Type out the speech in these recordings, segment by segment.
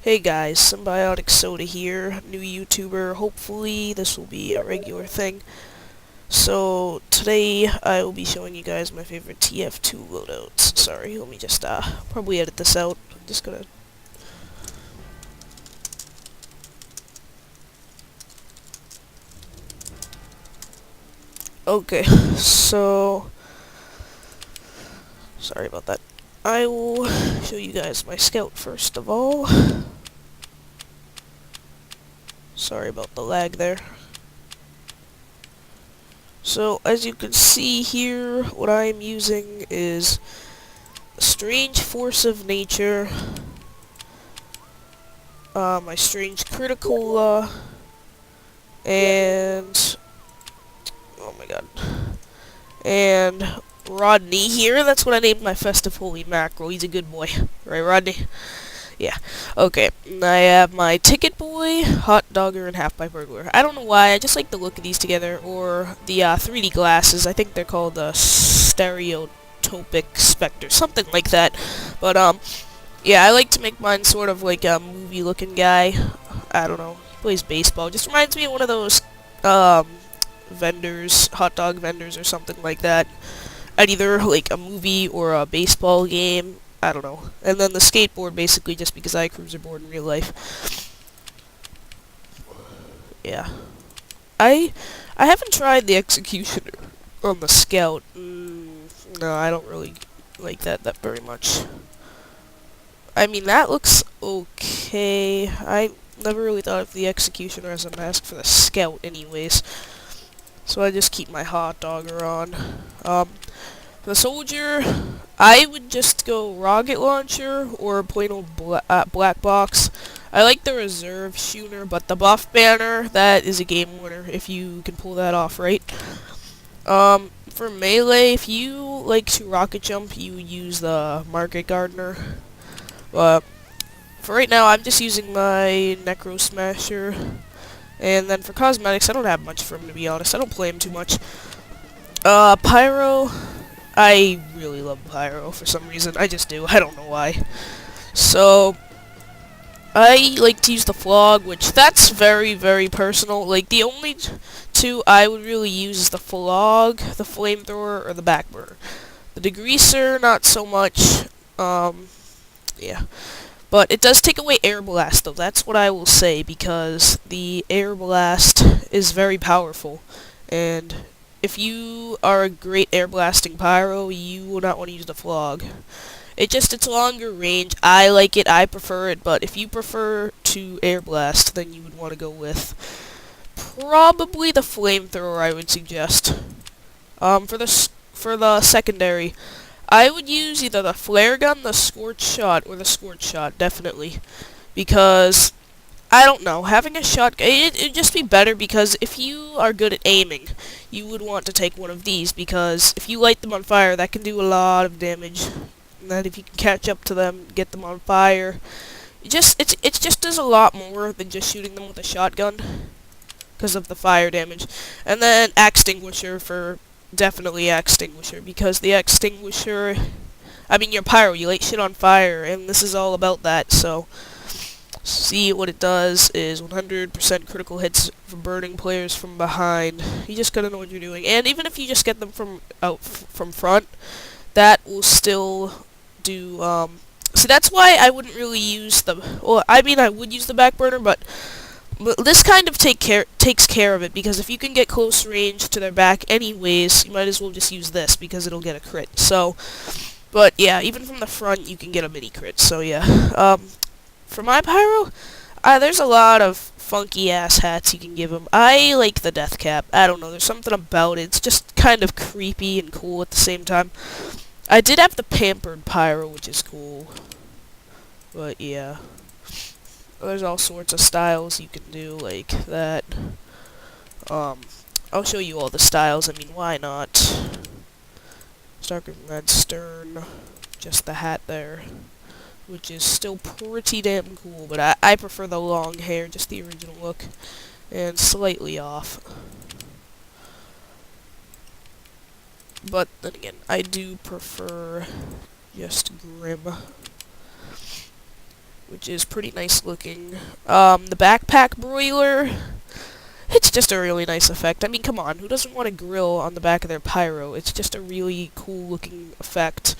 Hey guys, SymbioticSoda here, new YouTuber. Hopefully this will be a regular thing. So today I will be showing you guys my favorite TF2 loadouts. Sorry, let me just probably edit this out. I'm just gonna. Okay, so sorry about that. I will show you guys my scout first of all. Sorry about the lag there. So as you can see here, what I am using is a strange force of nature, my strange critical, and oh my god, and Rodney here. That's what I named my festive holy mackerel. He's a good boy, right, Rodney? Yeah. Okay. And I have my ticket boy, hot dogger, and half pipe burglar. I don't know why. I just like the look of these together, or the 3D glasses. I think they're called stereotopic specter, something like that. But yeah, I like to make mine sort of like a movie-looking guy. I don't know. He plays baseball. Just reminds me of one of those vendors, hot dog vendors or something like that. At either like a movie or a baseball game. I don't know. And then the skateboard basically just because I cruiserboard in real life. Yeah. I haven't tried the executioner on the scout. No, I don't really like that very much. I mean, that looks okay. I never really thought of the executioner as a mask for the scout anyways. So I just keep my hot dogger on. For the soldier, I would just go rocket launcher or plain old black box. I like the reserve shooter, but the buff banner, that is a game winner if you can pull that off right. For melee, if you like to rocket jump, you use the market gardener. For right now, I'm just using my Necro Smasher. And then for cosmetics, I don't have much for him, to be honest. I don't play him too much. Pyro, I really love Pyro for some reason. I just do. I don't know why. So, I like to use the Flog, which that's very, very personal. Like, the only two I would really use is the Flog, the Flamethrower, or the Backburner. The Degreaser, not so much. Yeah. But it does take away Air Blast, though. That's what I will say, because the Air Blast is very powerful. And if you are a great air blasting pyro, you will not want to use the Flog. It's longer range. I like it, I prefer it, but if you prefer to air blast, then you would want to go with probably the Flamethrower, I would suggest. For the secondary, I would use either the flare gun, the scorch shot, or the scorch shot, definitely. Because, I don't know, having a shotgun, it'd just be better because if you are good at aiming, you would want to take one of these because if you light them on fire, that can do a lot of damage. And then if you can catch up to them, get them on fire, it just does a lot more than just shooting them with a shotgun because of the fire damage. And then extinguisher for definitely extinguisher because the extinguisher, I mean your pyro, you light shit on fire, and this is all about that. So see, what it does is 100% critical hits for burning players from behind. You just gotta know what you're doing, and even if you just get them from from front, that will still do. See, that's why I wouldn't really use the. Well, I mean, I would use the back burner, but this kind of takes care of it because if you can get close range to their back, anyways, you might as well just use this because it'll get a crit. So, but yeah, even from the front, you can get a mini crit. So yeah. For my pyro, there's a lot of funky ass hats you can give him. I like the death cap. I don't know, there's something about it. It's just kind of creepy and cool at the same time. I did have the pampered pyro, which is cool. But yeah. There's all sorts of styles you can do like that. I'll show you all the styles. I mean, why not? Stark Red Stern. Just the hat there. Which is still pretty damn cool, but I prefer the long hair, just the original look, and slightly off. But then again, I do prefer just Grim. which is pretty nice looking. The backpack broiler, it's just a really nice effect. I mean, come on, who doesn't want a grill on the back of their pyro? It's just a really cool looking effect.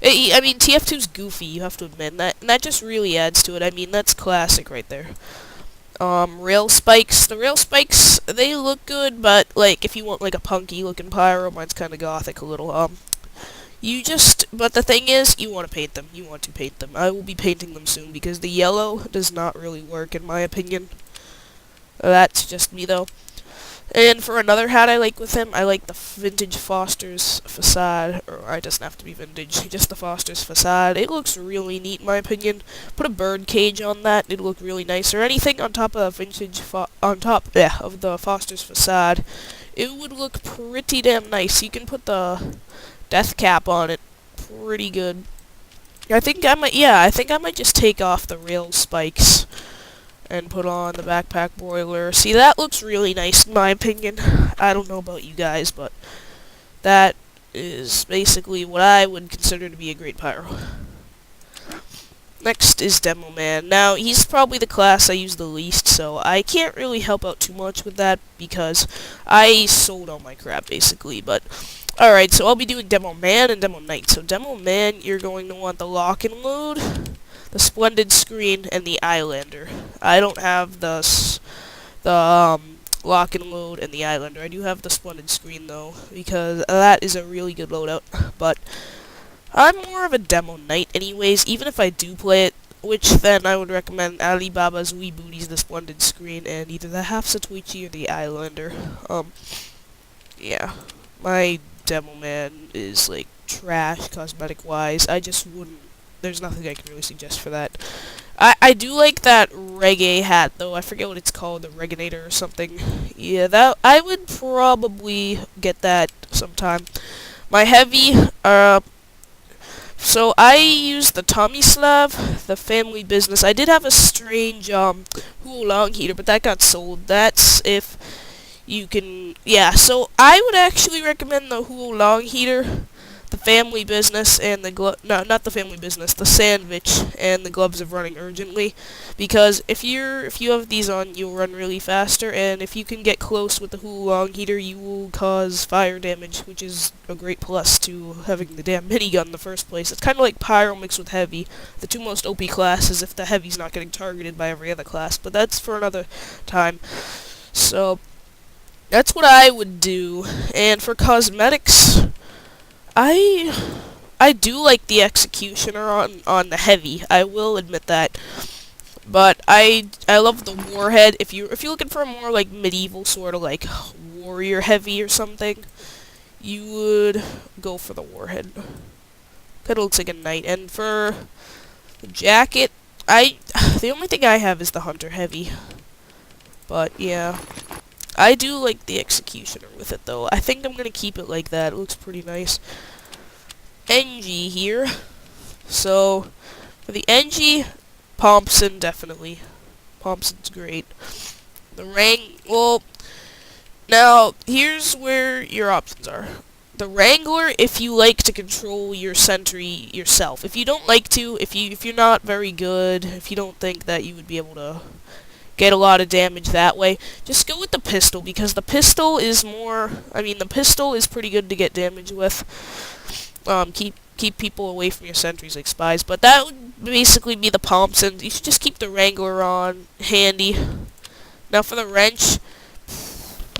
I mean, TF2's goofy, you have to admit, and that just really adds to it. I mean, that's classic right there. Rail spikes. The rail spikes, they look good, but, like, if you want, like, a punky-looking pyro, mine's kind of gothic a little. But the thing is, you want to paint them. You want to paint them. I will be painting them soon, because the yellow does not really work, in my opinion. That's just me, though. And for another hat I like with him, I like the vintage Foster's facade, or it doesn't have to be vintage, just the Foster's facade. It looks really neat in my opinion. Put a bird cage on that, it'd look really nice, or anything on top of of the Foster's facade. It would look pretty damn nice. You can put the death cap on it, pretty good. I think I might just take off the rail spikes and put on the backpack broiler. See, that looks really nice in my opinion. I don't know about you guys, but that is basically what I would consider to be a great pyro. Next is Demo Man. Now, he's probably the class I use the least, so I can't really help out too much with that because I sold all my crap, basically. But, alright, so I'll be doing Demo Man and Demo Knight. So, Demo Man, you're going to want the lock and load, the splendid screen, and the Islander. I don't have the lock and load and the Islander. I do have the splendid screen though, because that is a really good loadout. But I'm more of a Demo Knight anyways, even if I do play it, which then I would recommend Alibaba's Wee Booties, the splendid screen, and either the Half Satoichi or the Islander. Yeah. My Demo Man is like trash cosmetic wise. I just wouldn't, there's nothing I can really suggest for that. I do like that reggae hat, though. I forget what it's called, the Reggaenator or something. Yeah, that I would probably get that sometime. My heavy, so I use the Tomislav, the Family Business. I did have a strange, Huo Long heater, but that got sold. That's if you can, yeah, so I would actually recommend the Huo Long heater, the Family Business, and the no, not the Family Business, the Sandwich, and the Gloves of Running Urgently, because if you have these on, you'll run really faster, and if you can get close with the Huo Long heater, you will cause fire damage, which is a great plus to having the damn minigun in the first place. It's kind of like Pyro mixed with Heavy, the two most OP classes if the Heavy's not getting targeted by every other class, but that's for another time. So, that's what I would do, and for cosmetics, I do like the Executioner on the Heavy. I will admit that, but I love the Warhead. If you're looking for a more like medieval sort of like warrior heavy or something, you would go for the Warhead. Kinda looks like a knight. And for the jacket, the only thing I have is the Hunter Heavy. But yeah, I do like the Executioner with it though. I think I'm gonna keep it like that. It looks pretty nice. NG here. So for the NG, Thompson definitely. Thompson's great. Well, now here's where your options are. The Wrangler, if you like to control your sentry yourself. If you don't like to, if you're not very good, if you don't think that you would be able to get a lot of damage that way, just go with the pistol, because the pistol is the pistol is pretty good to get damage with. Keep people away from your sentries like spies, but that would basically be the Thompson. You should just keep the Wrangler on handy. Now for the wrench,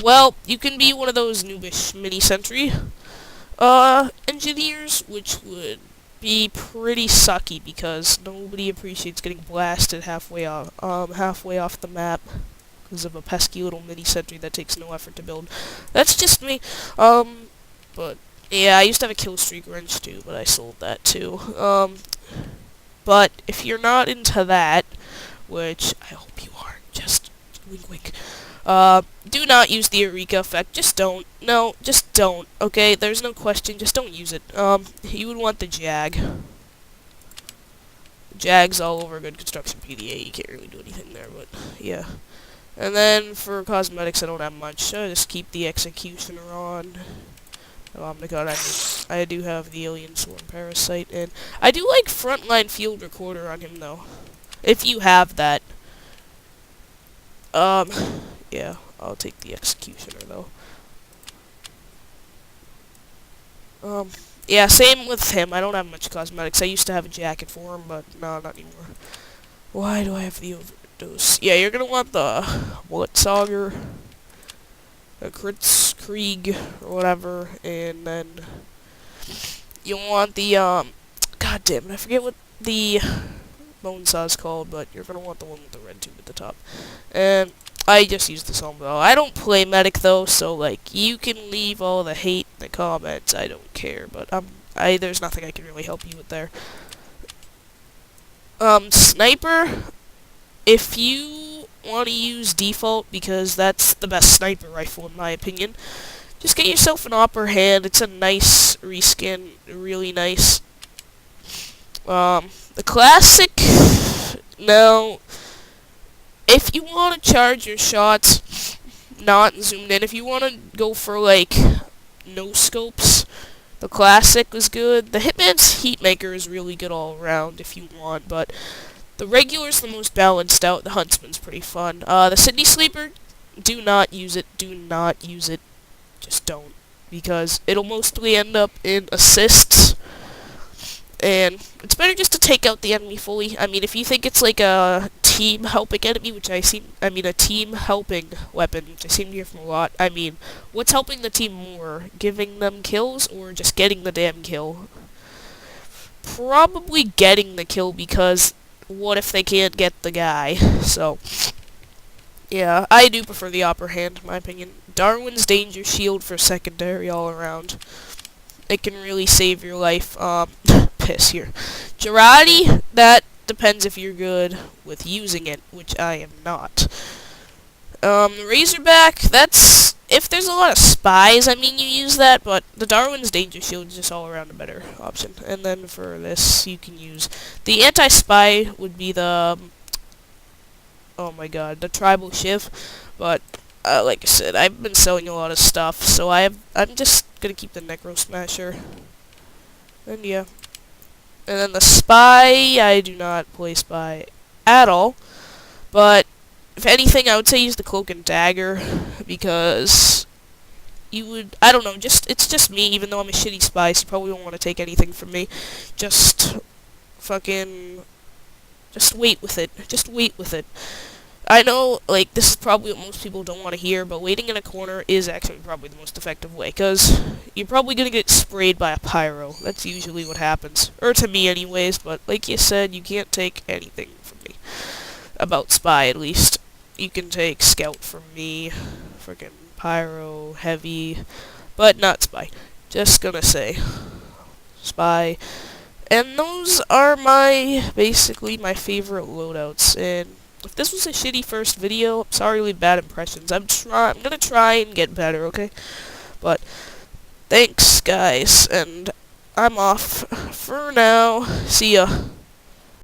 well, you can be one of those noobish mini sentry engineers, which would be pretty sucky because nobody appreciates getting blasted halfway off the map because of a pesky little mini sentry that takes no effort to build. That's just me. But yeah, I used to have a kill streak wrench too, but I sold that too. But if you're not into that, which I hope you aren't, just wink wink, do not use the Eureka effect. Just don't. No, just don't. Okay, there's no question. Just don't use it. You would want the Jag. Jag's all over good construction PDA. You can't really do anything there, but yeah. And then for cosmetics, I don't have much. So I just keep the Executioner on. Oh my god, I do have the Alien Swarm Parasite, and I do like Frontline Field Recorder on him though. if you have that. Um, yeah, I'll take the executioner though. Yeah, same with him. I don't have much cosmetics. I used to have a jacket for him, but no, not anymore. Why do I have the overdose? Yeah, you're gonna want the Blitzauger, the Kritzkrieg, or whatever, and then you'll want the, god damn it, I forget what the bone saw is called, but you're gonna want the one with the red tube at the top. And I just use the Sombra. I don't play medic though, so like you can leave all the hate in the comments. I don't care, but there's nothing I can really help you with there. Sniper, if you want to use default because that's the best sniper rifle in my opinion, just get yourself an upper hand. It's a nice reskin, really nice. The classic, now, if you want to charge your shots, not zoomed in, if you want to go for, like, no scopes, the classic was good. The Hitman's Heatmaker is really good all around if you want, but the regular's the most balanced out. The Huntsman's pretty fun. The Sydney Sleeper, do not use it. Do not use it. Just don't. Because it'll mostly end up in assists. And it's better just to take out the enemy fully. I mean, if you think it's like a team helping enemy, a team helping weapon, which I seem to hear from a lot. I mean, what's helping the team more? Giving them kills or just getting the damn kill? Probably getting the kill, because what if they can't get the guy? So, yeah, I do prefer the upper hand, in my opinion. Darwin's Danger Shield for secondary all around. It can really save your life. Piss here. Girardi, that depends if you're good with using it, which I am not. Razorback, that's, if there's a lot of spies, I mean, you use that, but the Darwin's Danger Shield is just all around a better option. And then for this, you can use, the anti-spy would be the, oh my god, the Tribal Shiv, but, like I said, I've been selling a lot of stuff, so I'm just gonna keep the Necro Smasher. And yeah. And then the Spy, I do not play Spy at all. But, if anything, I would say use the Cloak and Dagger, because you would, I don't know, it's just me, even though I'm a shitty spy, so you probably won't want to take anything from me. Just wait with it. Just wait with it. I know, like, this is probably what most people don't want to hear, but waiting in a corner is actually probably the most effective way, because you're probably going to get sprayed by a pyro. That's usually what happens. Or to me, anyways, but like you said, you can't take anything from me. About Spy, at least. You can take Scout from me, freaking Pyro, Heavy, but not Spy. Just gonna say, Spy. And those are basically my favorite loadouts, and if this was a shitty first video, I'm sorry to leave bad impressions. I'm gonna try and get better, okay? But, thanks, guys, and I'm off for now. See ya.